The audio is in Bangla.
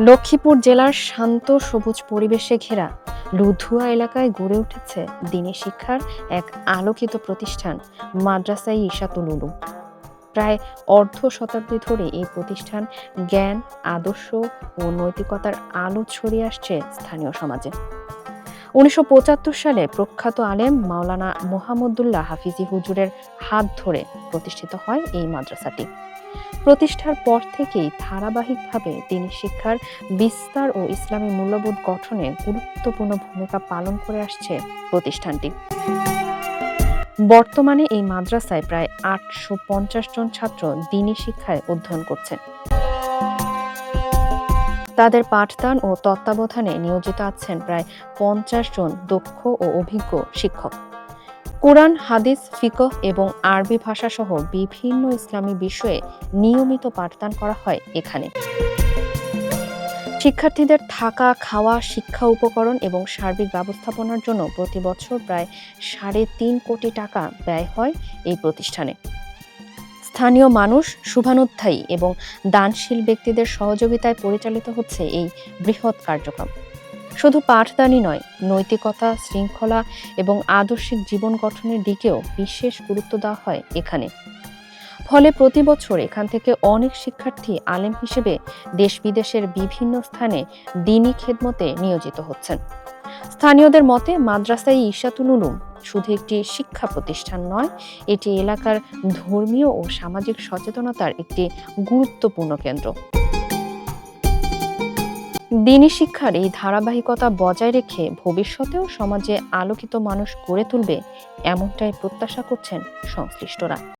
লক্ষ্মীপুর জেলার শান্ত সবুজ পরিবেশে ঘেরা লুধুয়া এলাকায় গড়ে উঠেছে দ্বীনি শিক্ষার এক আলোকিত প্রতিষ্ঠান মাদ্রাসা ইশাতুল উলুম। প্রায় অর্ধ শতাব্দী ধরে এই প্রতিষ্ঠান জ্ঞান, আদর্শ ও নৈতিকতার আলো ছড়িয়ে আসছে স্থানীয় সমাজে। ১৯৭৫ সালে প্রখ্যাত আলেম মাওলানা মোহাম্মদুল্লাহ হাফিজি হুজুরের হাত ধরে প্রতিষ্ঠিত হয় এই মাদ্রাসাটি। প্রতিষ্ঠার পর থেকেই ধারাবাহিকভাবে দ্বীনি শিক্ষার বিস্তার ও ইসলামী মূল্যবোধ গঠনে গুরুত্বপূর্ণ ভূমিকা পালন করে আসছে প্রতিষ্ঠানটি। বর্তমানে এই মাদ্রাসায় প্রায় ৮৫০ জন ছাত্র দ্বীনি শিক্ষায় অধ্যয়ন করছে। তাদের পাঠদান ও তত্ত্বাবধানে নিয়োজিত আছেন প্রায় ৫০ জন দক্ষ ও অভিজ্ঞ শিক্ষক। কুরআন, হাদিস, ফিকহ এবং আরবি ভাষা সহ বিভিন্ন ইসলামী বিষয়ে নিয়মিত পাঠদান করা হয় এখানে। শিক্ষার্থীদের থাকা, খাওয়া, শিক্ষা উপকরণ এবং সার্বিক ব্যবস্থাপনার জন্য প্রতি বছর প্রায় ৩.৫ কোটি টাকা ব্যয় হয় এই প্রতিষ্ঠানে। স্থানীয় মানুষ, শুভানুধ্যায়ী এবং দানশীল ব্যক্তিদের সহযোগিতায় পরিচালিত হচ্ছে এই বৃহৎ কার্যক্রম। শুধু পাঠদানই নয়, নৈতিকতা, শৃঙ্খলা এবং আদর্শিক জীবন গঠনের দিকেও বিশেষ গুরুত্ব দেওয়া হয় এখানে। ফলে প্রতি বছর এখান থেকে অনেক শিক্ষার্থী আলেম হিসেবে দেশ বিদেশের বিভিন্ন স্থানে দ্বীনি খেদমতে নিয়োজিত হচ্ছেন। স্থানীয়দের মতে মাদ্রাসা ইশাতুল উলুম শুধু একটি শিক্ষা প্রতিষ্ঠান নয়, এটি এলাকার ধর্মীয় ও সামাজিক সচেতনতার একটি গুরুত্বপূর্ণ কেন্দ্র। দ্বীনি শিক্ষার এই ধারাবাহিকতা বজায় রেখে ভবিষ্যতেও সমাজে আলোকিত মানুষ গড়ে তুলবে, এমনটাই প্রত্যাশা করছেন সংশ্লিষ্টরা।